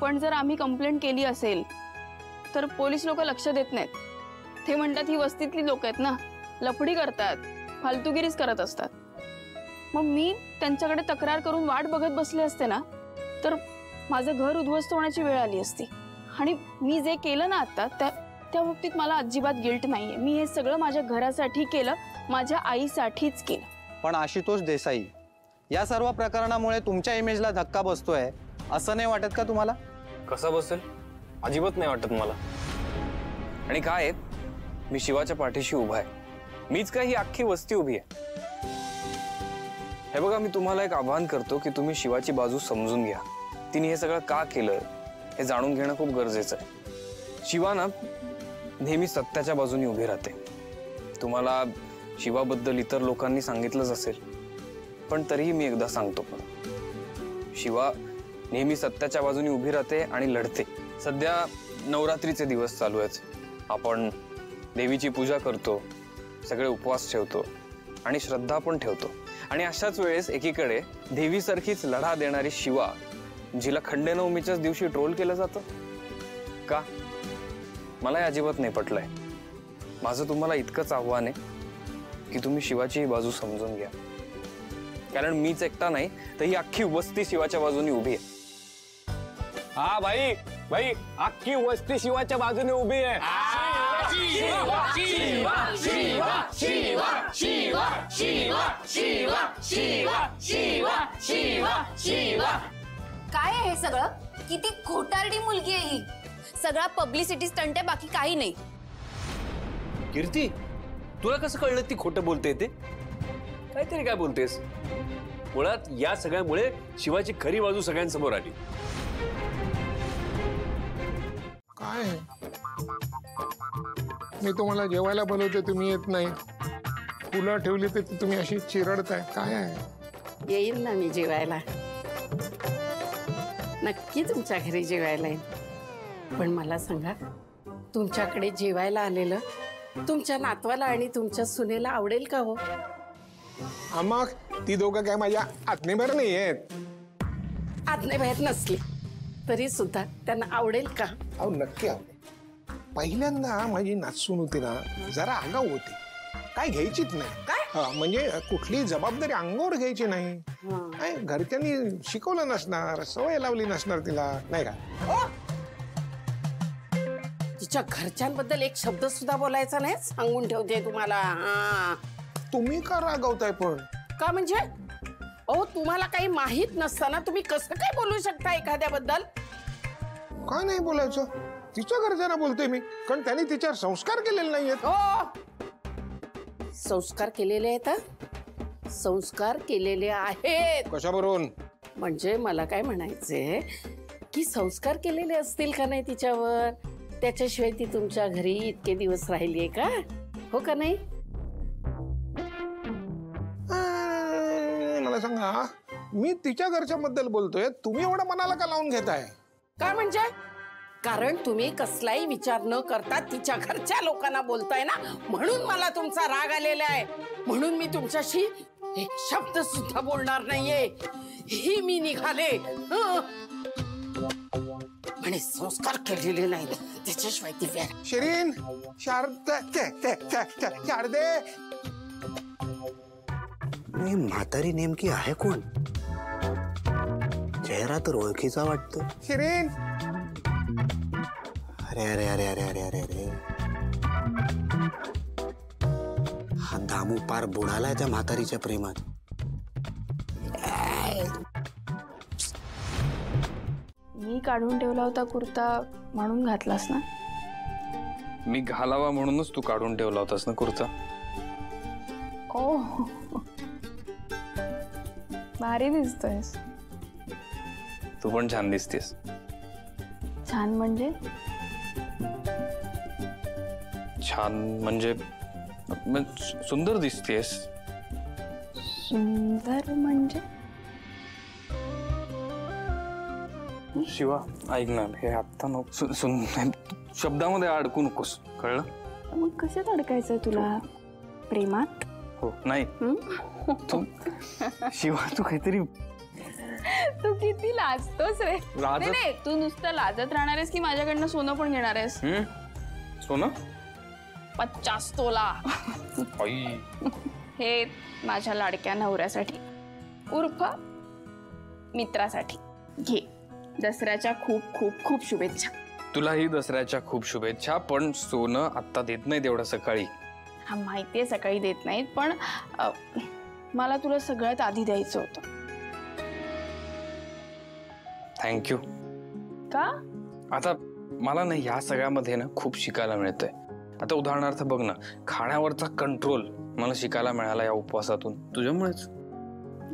पण जर आम्ही कंप्लेंट केली असेल तर पोलीस लोक लक्ष देत नाहीत. ते म्हणतात ही वस्तीतली लोक आहेत ना, लफडी करतात, फालतूगिरीच करत असतात. मग मी त्यांच्याकडे तक्रार करून वाट बघत बसले असते ना तर माझं घर उद्ध्वस्त होण्याची वेळ आली असती. आणि मी जे केलं ना आता त्या बाबतीत मला अजिबात गिल्ट नाहीये. मी हे सगळं माझ्या घरासाठी केलं, माझ्या आईसाठीच केलं. पण आशुतोष देसाई, या सर्व प्रकरणामुळे तुमच्या इमेजला धक्का बसतोय असं नाही वाटत का तुम्हाला? कसं बसेल? अजिबात नाही वाटत मला. आणि काय मी शिवाच्या पाठीशी उभा आहे. मीच काय, ही अख्खी वस्ती उभी आहे. हे बघा, मी तुम्हाला एक आवाहन करतो की तुम्ही शिवाची बाजू समजून घ्या. तिने हे सगळं का केलं हे जाणून घेणं खूप गरजेचं आहे. शिवा ना नेहमी सत्याच्या बाजूने उभी राहते. तुम्हाला शिवाबद्दल इतर लोकांनी सांगितलंच असेल, पण तरीही मी एकदा सांगतो. पण शिवा नेहमी सत्याच्या बाजूने उभी राहते आणि लढते. सध्या नवरात्रीचे दिवस चालू आहेत. आपण देवीची पूजा करतो, सगळे उपवास ठेवतो आणि श्रद्धा पण ठेवतो. आणि अशाच वेळेस एकीकडे देवीसारखीच लढा देणारी शिवा, जिला खंडेनवमीच्याच दिवशी ट्रोल केलं जातं का? मला हे अजिबात नाही पटलंय. माझं तुम्हाला इतकंच आव्हान आहे की तुम्ही शिवाची ही बाजू समजून घ्या. कारण मीच एकटा नाही तर ही अख्खी वस्ती शिवाच्या बाजूने उभी आहे. हा भाई भाई, अख्खी वस्ती शिवाच्या बाजूने उभी आहे. शिवा शिवा शिवा शिवा शिवा शिवा शिवा शिवा शिवा शिवा शिवा. काय आहे हे सगळं? किती खोटारडी मुलगी आहे ही. सगळा पब्लिसिटी स्टंट आहे, बाकी काही नाही. कीर्ती, तुला कसं कळलं ती खोटं बोलते ते? काहीतरी काय बोलतेस? मुळात या सगळ्यामुळे शिवाची खरी बाजू सगळ्यांसमोर आली. काय मी तुम्हाला जेवायला बोलवते, तुम्ही येत नाही. फुलं ठेवली तर तुम्ही अशी चिरडताय. काय आहे? येईल ना मी जेवायला, नक्की तुमच्या घरी जेवायला येईल. पण मला सांगा, तुमच्याकडे जेवायला आलेलं तुमच्या नातवाला आणि तुमच्या सुनेला आवडेल का हो? मग ती दोघं काय माझ्या आत्मेभर नाही आहेत? आज्ञेबाहेर नसली तरी सुद्धा त्यांना आवडेल का? अहो नक्की आवडेल. पहिल्यांदा माझी नाचून होती ना, जरा आगाऊ होती, काय घ्यायचीच नाही. काय म्हणजे कुठली जबाबदारी अंगावर घ्यायची नाही. घरच्यांनी शिकवलं नसणार, सवय लावली नसणार तिला, नाही का? तिच्या घरच्यांबद्दल एक शब्द सुद्धा बोलायचा नाही, सांगून ठेवते तुम्हाला. तुम्ही का रागवताय पण? का म्हणजे? अहो तुम्हाला काही माहित नसताना तुम्ही कसं काय बोलू शकता एखाद्याबद्दल? का नाही बोलायचं? तिच्या घरच्यांना बोलतोय मी, कारण त्यांनी तिच्यावर संस्कार केलेले नाहीयेत. हो, संस्कार केलेले आहेत. संस्कार केलेले आहेत. कशावरून? म्हणजे मला काय म्हणायचंय की संस्कार केलेले असतील का नाही तिच्यावर, त्याच्याशिवाय ती तुमच्या घरी इतके दिवस राहिलीये का? हो का नाही? मला सांगा, मी तिच्या घरच्याबद्दल बोलतोय, तुम्ही एवढं मनाला का लावून घेताय? काय म्हणजे? कारण तुम्ही कसलाही विचार न करता तिच्या घरच्या लोकांना बोलताय ना, म्हणून मला तुमचा राग आलेला आहे. म्हणून मी तुमच्याशी एक शब्द सुद्धा बोलणार नाहीये. ही मी निघाले. म्हणे संस्कार केलेले नाही त्याच्याशिवाय ती शिरीन, शारदे, मी म्हातारी नेमकी आहे कोण? चेहरा तर ओळखीचा वाटतो. शिरीन, अरे अरे अरे अरे अरे अरे अरे, हा दामू पार बुडालाय त्या म्हातारीच्या प्रेमात. मी काढून ठेवला होता कुर्ता म्हणून घातलास ना? मी घालावा म्हणूनच तू काढून ठेवला होतास ना कुर्ता. ओ, भारी दिसतोयस. तू पण छान दिसतेस. छान म्हणजे? छान म्हणजे सुंदर दिसतेस. सुंदर म्हणजे? शिवा ऐक ना, हे आत्ता नको, शब्दामध्ये अडकू नकोस, कळलं? मग कशात अडकायचंय तुला? प्रेमात? हो नाही. तू शिवा, तू काहीतरी तू किती लाजतोस रे. लाजत? नाही, नाही, तू नुसतं लाजत राहणार आहेस की माझ्याकडनं सोनं पण घेणार आहेस? सोनं 50 तोला. आई. हे माझ्या लाडक्या नवऱ्यासाठी उर्फ मित्रासाठी घे. दसऱ्याच्या खूप खूप खूप शुभेच्छा. तुलाही दसऱ्याच्या खूप शुभेच्छा. पण सोनं आत्ता देत नाही तेवढं सकाळी. हा माहितीये सकाळी देत नाहीत, पण मला तुला सगळ्यात आधी द्यायचं होतं. थँक्यू. का? आता मला ना ह्या सगळ्यामध्ये ना खूप शिकायला मिळतंय. आता उदाहरणार्थ बघ ना, खाण्यावरचा कंट्रोल मला शिकायला मिळाला या उपवासातून तुझ्यामुळेच.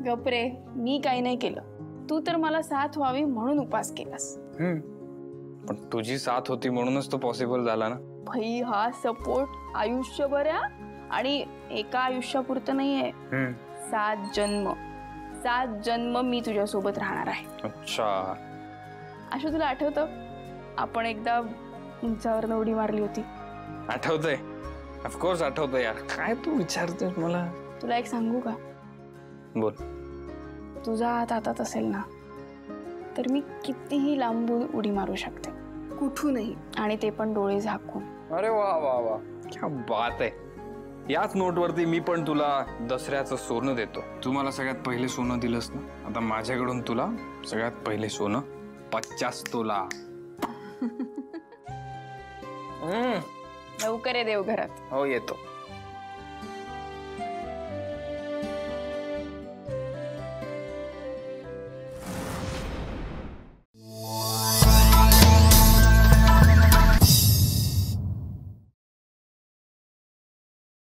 गपरे, मी काही नाही केलं. तू तर मला साथ व्हावी म्हणून उपवास केलास. पण तुझी साथ होती म्हणूनच तो पॉसिबल झाला ना. भाई, हा सपोर्ट आयुष्यभर आहे आणि एका आयुष्यापुरतं नाहीये. 7 जन्म मी तुझ्या सोबत राहणार आहे. अच्छा. अशा तुला आठवतं आपण एकदा उंचावरनं उडी मारली होती? आठवतंय, ऑफकोर्स आठवतंय यार. काय तू विचारतेस मला? तुला एक सांगू का? बोल. तुझा हात हातात असेल ना तर मी कितीही लांबून उडी मारू शकते, कुठूनही, आणि ते पण डोळे झाकून. अरे वा वा वा, क्या बात आहे. याच नोटवरती मी पण तुला दसऱ्याचं सोनं देतो. तू मला सगळ्यात पहिले सोनं दिलंस ना, आता माझ्याकडून तुला सगळ्यात पहिले सोनं 50 तोला. लवकर ये देवघरात. हो येतो.